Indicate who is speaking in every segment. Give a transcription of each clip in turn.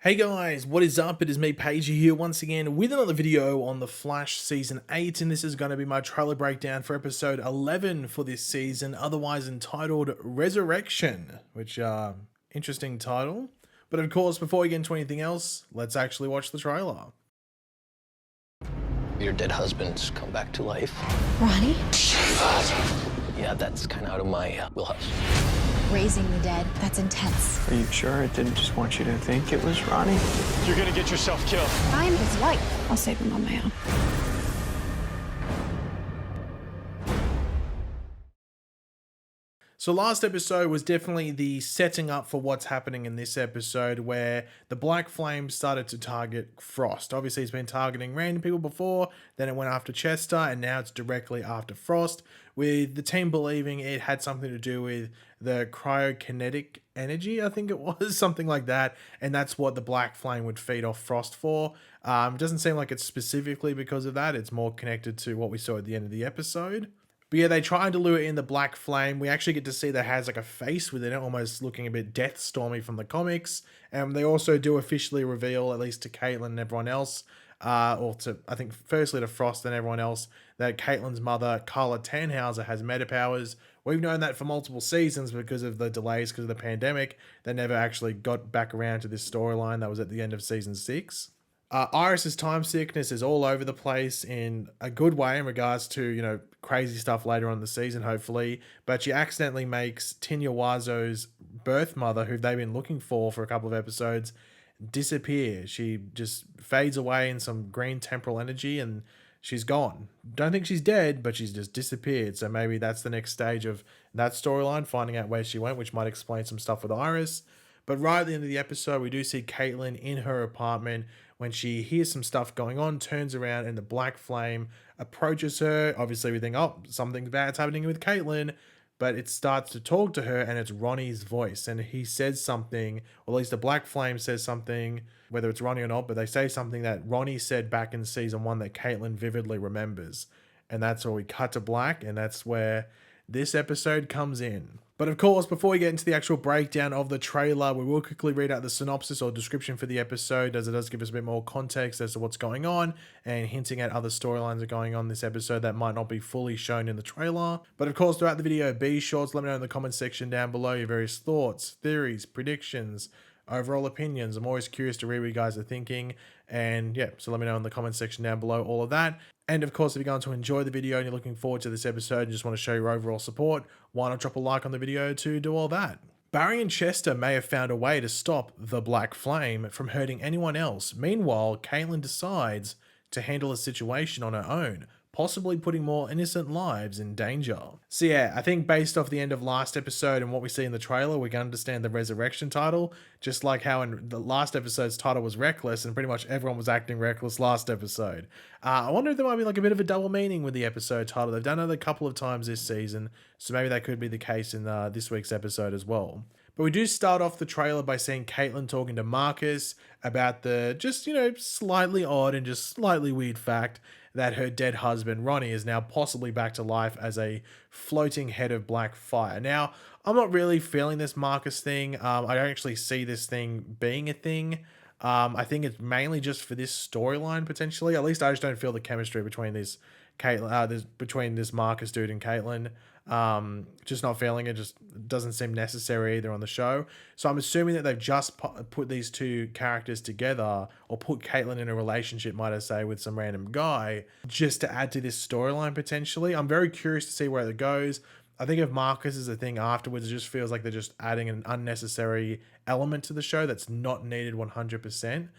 Speaker 1: Hey guys, what is up? It is me, Pagey, here once again with another video on The Flash Season 8, and this is going to be my trailer breakdown for episode 11 for this season, otherwise entitled Resurrection, which, interesting title. But of course, before we get into anything else, let's actually watch the trailer.
Speaker 2: Your dead husband's come back to life.
Speaker 3: Ronnie?
Speaker 2: Yeah, that's kind of out of my wheelhouse.
Speaker 3: Raising the dead, that's intense.
Speaker 4: Are you sure it didn't just want you to think it was Ronnie?
Speaker 5: You're gonna get yourself killed.
Speaker 3: I'm his wife. I'll save him on my own.
Speaker 1: So last episode was definitely the setting up for what's happening in this episode, where the Black Flame started to target Frost. Obviously, he's been targeting random people before, then it went after Chester, and now it's directly after Frost, with the team believing it had something to do with the cryokinetic energy, I think it was, something like that, and that's what the Black Flame would feed off Frost for. Doesn't seem like it's specifically because of that, it's more connected to what we saw at the end of the episode. But yeah, they try to lure in the Black Flame. We actually get to see that it has like a face within it, almost looking a bit Death Stormy from the comics. And they also do officially reveal, at least to Caitlin and everyone else, or to, I think, firstly to Frost and everyone else, that Caitlin's mother, Carla Tannhauser, has meta powers. We've known that for multiple seasons because of the delays, because of the pandemic. They never actually got back around to this storyline that was at the end of season 6. Iris's time sickness is all over the place in a good way in regards to, you know, crazy stuff later on in the season, hopefully. But she accidentally makes Tinya Wiseau's birth mother, who they've been looking for a couple of episodes, disappear. She just fades away in some green temporal energy and she's gone. Don't think she's dead, but she's just disappeared. So maybe that's the next stage of that storyline, finding out where she went, which might explain some stuff with Iris. But right at the end of the episode, we do see Caitlin in her apartment when she hears some stuff going on, turns around, and the Black Flame approaches her. Obviously, we think, oh, something bad's happening with Caitlin, but it starts to talk to her, and it's Ronnie's voice. And he says something, or at least the Black Flame says something, whether it's Ronnie or not, but they say something that Ronnie said back in season 1 that Caitlin vividly remembers. And that's where we cut to black, and that's where this episode comes in. But of course, before we get into the actual breakdown of the trailer, we will quickly read out the synopsis or description for the episode, as it does give us a bit more context as to what's going on and hinting at other storylines that are going on in this episode that might not be fully shown in the trailer. But of course, throughout the video, be sure to let me know in the comment section down below your various thoughts, theories, predictions, overall opinions. I'm always curious to read what you guys are thinking, and yeah, so let me know in the comment section down below all of that. And of course, if you're going to enjoy the video and you're looking forward to this episode and just want to show your overall support, why not drop a like on the video to do all that? Barry and Chester may have found a way to stop the Black Flame from hurting anyone else. Meanwhile, Caitlin decides to handle the situation on her own, possibly putting more innocent lives in danger. So yeah, I think based off the end of last episode and what we see in the trailer, we can understand the Resurrection title, just like how in the last episode's title was Reckless, and pretty much everyone was acting reckless last episode. I wonder if there might be like a bit of a double meaning with the episode title. They've done it a couple of times this season, so maybe that could be the case in this week's episode as well. But we do start off the trailer by seeing Caitlin talking to Marcus about the just, you know, slightly odd and just slightly weird fact that her dead husband, Ronnie, is now possibly back to life as a floating head of black fire. Now, I'm not really feeling this Marcus thing. I don't actually see this thing being a thing. I think it's mainly just for this storyline, potentially. At least I just don't feel the chemistry between this between this Marcus dude and Caitlin. Just not feeling it. Just doesn't seem necessary either on the show. So I'm assuming that they've just put these two characters together, or put Caitlin in a relationship, might I say, with some random guy, just to add to this storyline potentially. I'm very curious to see where it goes. I think if Marcus is a thing afterwards, it just feels like they're just adding an unnecessary element to the show that's not needed 100%.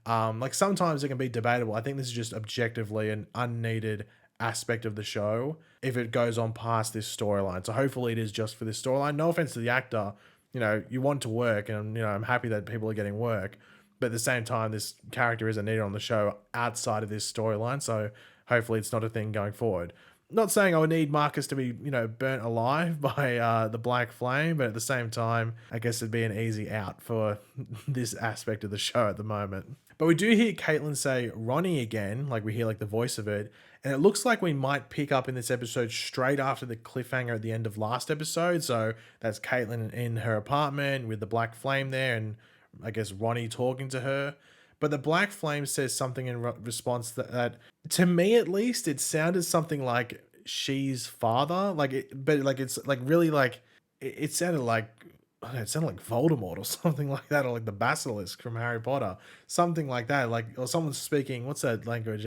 Speaker 1: Like sometimes it can be debatable. I think this is just objectively an unneeded aspect of the show if it goes on past this storyline. So hopefully it is just for this storyline. No offense to the actor, you know, you want to work, and you know, I'm happy that people are getting work, but at the same time, this character isn't needed on the show outside of this storyline. So hopefully it's not a thing going forward. Not saying I would need Marcus to be, you know, burnt alive by the Black Flame, but at the same time, I guess it'd be an easy out for this aspect of the show at the moment. But we do hear Caitlin say Ronnie again, like we hear like the voice of it, and it looks like we might pick up in this episode straight after the cliffhanger at the end of last episode. So that's Caitlin in her apartment with the Black Flame there, and I guess, Ronnie talking to her. But the Black Flame says something in response that, to me at least, it sounded something like she's father. Like it, but like it's like really like it sounded like, I don't know, it sounded like Voldemort or something like that, or like the Basilisk from Harry Potter, something like that. Like, or someone's speaking, what's that language?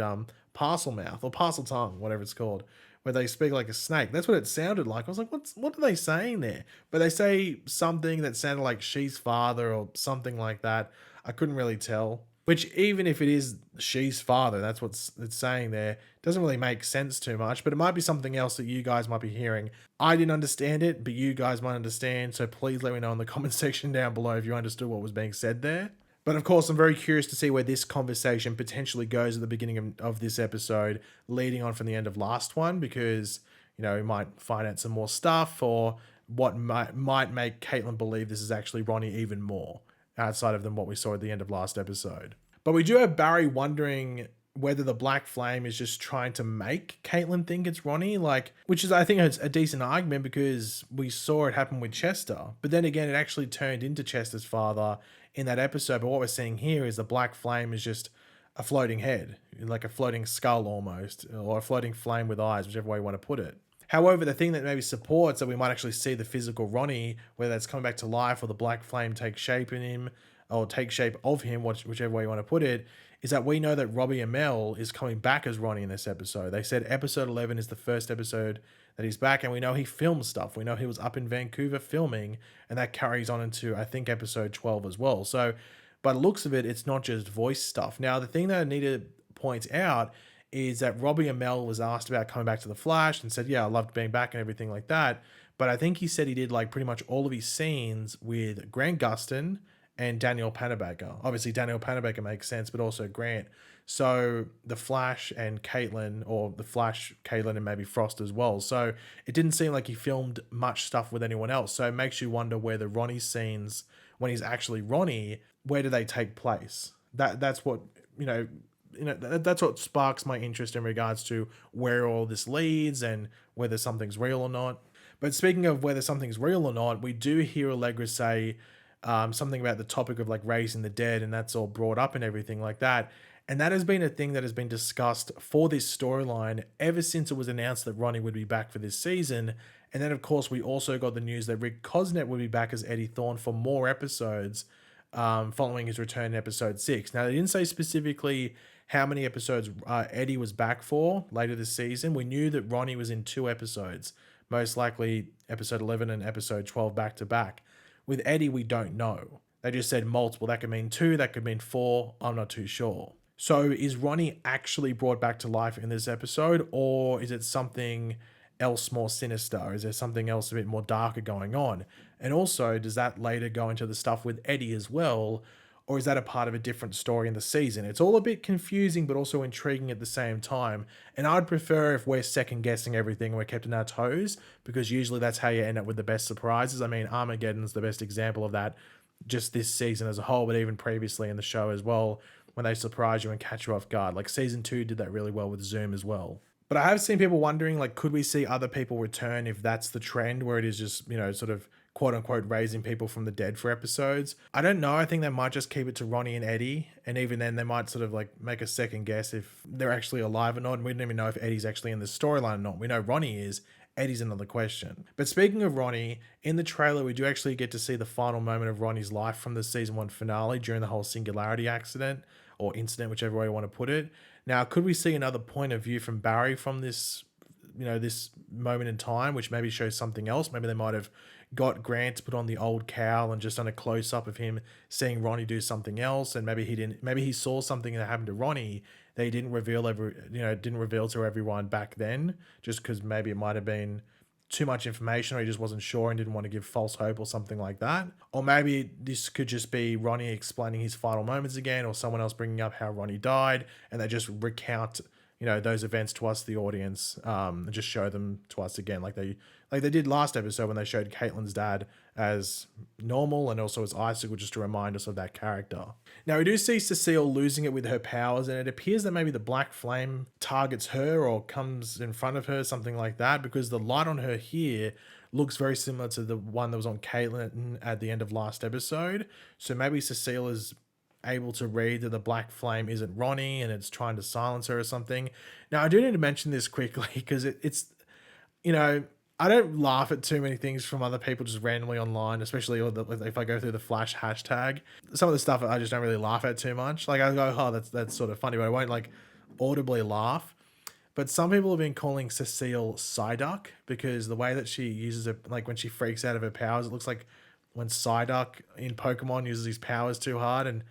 Speaker 1: Parcel mouth or parcel tongue, whatever it's called, where they speak like a snake. That's what it sounded like. I was like, what are they saying there? But they say something that sounded like she's father or something like that. I couldn't really tell. Which, even if it is she's father, that's what it's saying there, doesn't really make sense too much, but it might be something else that you guys might be hearing. I didn't understand it, but you guys might understand, so please let me know in the comment section down below if you understood what was being said there. But of course, I'm very curious to see where this conversation potentially goes at the beginning of this episode, leading on from the end of last one, because, you know, we might find out some more stuff, or what might make Caitlin believe this is actually Ronnie even more, outside of than what we saw at the end of last episode. But we do have Barry wondering whether the Black Flame is just trying to make Caitlin think it's Ronnie, like, which is, I think, a decent argument, because we saw it happen with Chester. But then again, it actually turned into Chester's father in that episode. But what we're seeing here is the Black Flame is just a floating head, like a floating skull almost, or a floating flame with eyes, whichever way you want to put it. However, the thing that maybe supports that we might actually see the physical Ronnie, whether that's coming back to life or the Black Flame take shape in him, or take shape of him, whichever way you want to put it, is that we know that Robbie Amell is coming back as Ronnie in this episode. They said episode 11 is the first episode that he's back, and we know he filmed stuff. We know he was up in Vancouver filming, and that carries on into, I think, episode 12 as well. So by the looks of it, it's not just voice stuff. Now, the thing that I need to point out is that Robbie Amell was asked about coming back to The Flash and said, yeah, I loved being back and everything like that. But I think he said he did like pretty much all of his scenes with Grant Gustin and Daniel Panabaker. Obviously, Daniel Panabaker makes sense, but also Grant. So the Flash and Caitlin, or the Flash, Caitlin, and maybe Frost as well. So it didn't seem like he filmed much stuff with anyone else. So it makes you wonder where the Ronnie scenes, when he's actually Ronnie, where do they take place? That's what, that's what sparks my interest in regards to where all this leads and whether something's real or not. But speaking of whether something's real or not, we do hear Allegra say something about the topic of like raising the dead, and that's all brought up and everything like that. And that has been a thing that has been discussed for this storyline ever since it was announced that Ronnie would be back for this season. And then, of course, we also got the news that Rick Cosnett would be back as Eddie Thawne for more episodes following his return in episode 6. Now, they didn't say specifically how many episodes Eddie was back for later this season. We knew that Ronnie was in 2 episodes, most likely episode 11 and episode 12 back to back. With Eddie, we don't know. They just said multiple. That could mean 2, that could mean 4. I'm not too sure. So is Ronnie actually brought back to life in this episode, or is it something else more sinister? Is there something else a bit more darker going on? And also, does that later go into the stuff with Eddie as well, or is that a part of a different story in the season? It's all a bit confusing, but also intriguing at the same time. And I'd prefer if we're second guessing everything and we're kept on our toes, because usually that's how you end up with the best surprises. I mean, Armageddon's the best example of that, just this season as a whole, but even previously in the show as well, when they surprise you and catch you off guard. Like season 2 did that really well with Zoom as well. But I have seen people wondering, like, could we see other people return if that's the trend, where it is just, sort of quote unquote raising people from the dead for episodes? I don't know. I think they might just keep it to Ronnie and Eddie. And even then they might sort of like make a second guess if they're actually alive or not. And we don't even know if Eddie's actually in the storyline or not. We know Ronnie is. Eddie's another question. But speaking of Ronnie, in the trailer, we do actually get to see the final moment of Ronnie's life from the season 1 finale during the whole Singularity accident, or incident, whichever way you want to put it. Now, could we see another point of view from Barry from this, this moment in time, which maybe shows something else? Maybe they might have got Grant to put on the old cowl and just done a close up of him seeing Ronnie do something else, and maybe he saw something that happened to Ronnie that he didn't reveal to everyone back then, just because maybe it might have been too much information, or he just wasn't sure and didn't want to give false hope or something like that. Or maybe this could just be Ronnie explaining his final moments again, or someone else bringing up how Ronnie died, and they just recount those events to us, the audience, and just show them to us again, like they did last episode when they showed Caitlin's dad as normal and also as Icicle, just to remind us of that character. Now, we do see Cecile losing it with her powers, and it appears that maybe the Black Flame targets her or comes in front of her, something like that, because the light on her here looks very similar to the one that was on Caitlin at the end of last episode. So maybe Cecile is able to read that the black flame isn't Ronnie and it's trying to silence her or something. Now, I do need to mention this quickly because it's, you know, I don't laugh at too many things from other people just randomly online, especially if I go through the Flash hashtag. Some of the stuff I just don't really laugh at too much. Like I go, oh, that's sort of funny, but I won't like audibly laugh. But some people have been calling Cecile Psyduck because the way that she uses it, like when she freaks out of her powers, it looks like when Psyduck in Pokemon uses his powers too hard. And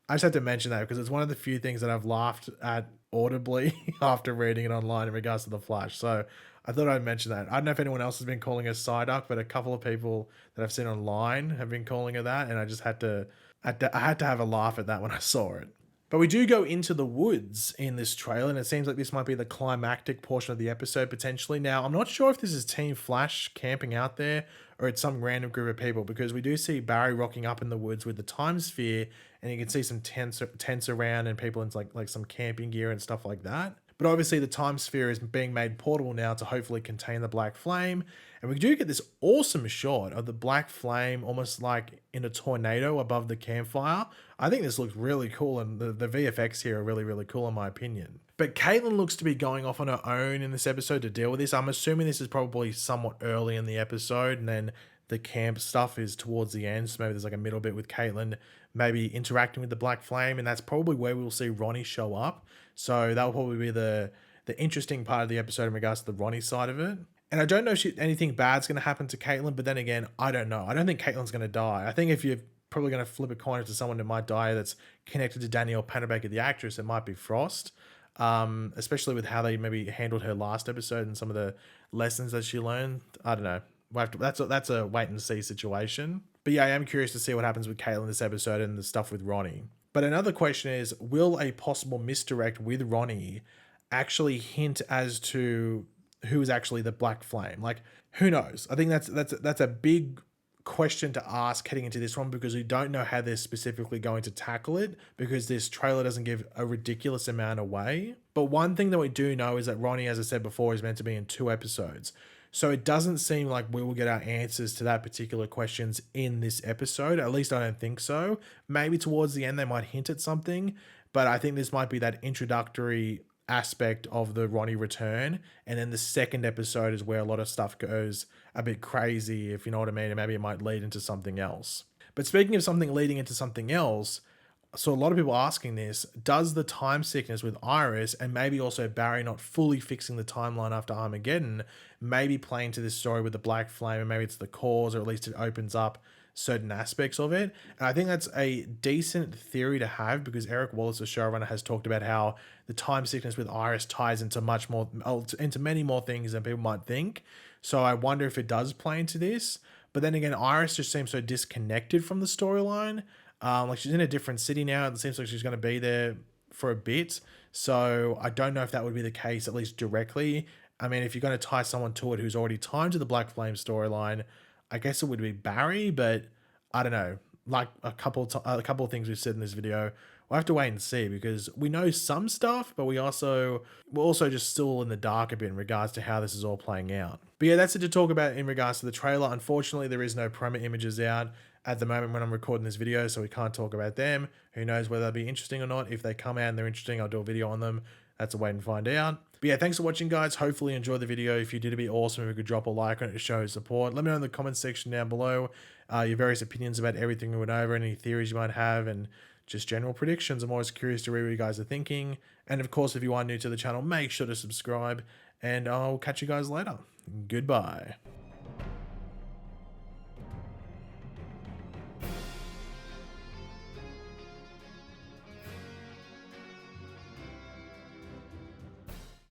Speaker 1: I just had to mention that because it's one of the few things that I've laughed at audibly after reading it online in regards to the Flash. So I thought I'd mention that. I don't know if anyone else has been calling her Psyduck, but a couple of people that I've seen online have been calling her that, and I just had to have a laugh at that when I saw it. But we do go into the woods in this trailer, and it seems like this might be the climactic portion of the episode potentially. Now, I'm not sure if this is Team Flash camping out there or it's some random group of people, because we do see Barry rocking up in the woods with the time sphere, and you can see some tents around and people in like some camping gear and stuff like that. But obviously the time sphere is being made portable now to hopefully contain the black flame. And we do get this awesome shot of the black flame almost like in a tornado above the campfire. I think this looks really cool, and the VFX here are really, really cool in my opinion. But Caitlin looks to be going off on her own in this episode to deal with this. I'm assuming this is probably somewhat early in the episode, and then the camp stuff is towards the end. So maybe there's like a middle bit with Caitlin maybe interacting with the black flame, and that's probably where we'll see Ronnie show up. So that'll probably be the interesting part of the episode in regards to the Ronnie side of it. And I don't know if anything bad's going to happen to Caitlin, but then again, I don't know. I don't think Caitlin's going to die. I think if you're probably going to flip a coin to someone that might die that's connected to Danielle Panabaker, the actress, it might be Frost. Especially with how they maybe handled her last episode and some of the lessons that she learned. I don't know. That's a wait and see situation. But yeah, I am curious to see what happens with Caitlin this episode and the stuff with Ronnie. But another question is, will a possible misdirect with Ronnie actually hint as to who is actually the black flame? Like, who knows? I think that's a big question to ask heading into this one, because we don't know how they're specifically going to tackle it, because this trailer doesn't give a ridiculous amount away. But one thing that we do know is that Ronnie, as I said before, is meant to be in 2 episodes. So it doesn't seem like we will get our answers to that particular questions in this episode. At least I don't think so. Maybe towards the end they might hint at something, but I think this might be that introductory aspect of the Ronnie return, and then the second episode is where a lot of stuff goes a bit crazy, if you know what I mean, and maybe it might lead into something else. But speaking of something leading into something else, so a lot of people asking this, does the time sickness with Iris and maybe also Barry not fully fixing the timeline after Armageddon maybe play into this story with the black flame, and maybe it's the cause, or at least it opens up certain aspects of it? And I think that's a decent theory to have, because Eric Wallace, the showrunner, has talked about how the time sickness with Iris ties into into many more things than people might think. So I wonder if it does play into this. But then again, Iris just seems so disconnected from the storyline. Like, she's in a different city now. It seems like she's going to be there for a bit. So I don't know if that would be the case, at least directly. I mean, if you're going to tie someone to it who's already tied to the Black Flame storyline, I guess it would be Barry, but I don't know. Like a couple of things we've said in this video, we'll have to wait and see, because we know some stuff, but we're also just still in the dark a bit in regards to how this is all playing out. But yeah, that's it to talk about in regards to the trailer. Unfortunately, there is no promo images out at the moment when I'm recording this video, so we can't talk about them. Who knows whether they'll be interesting or not. If they come out and they're interesting, I'll do a video on them. That's a wait and find out. But yeah, thanks for watching, guys. Hopefully you enjoyed the video. If you did, it'd be awesome if you could drop a like on it to show support. Let me know in the comments section down below your various opinions about everything we went over, any theories you might have, and just general predictions. I'm always curious to read what you guys are thinking. And of course, if you are new to the channel, make sure to subscribe, and I'll catch you guys later. Goodbye.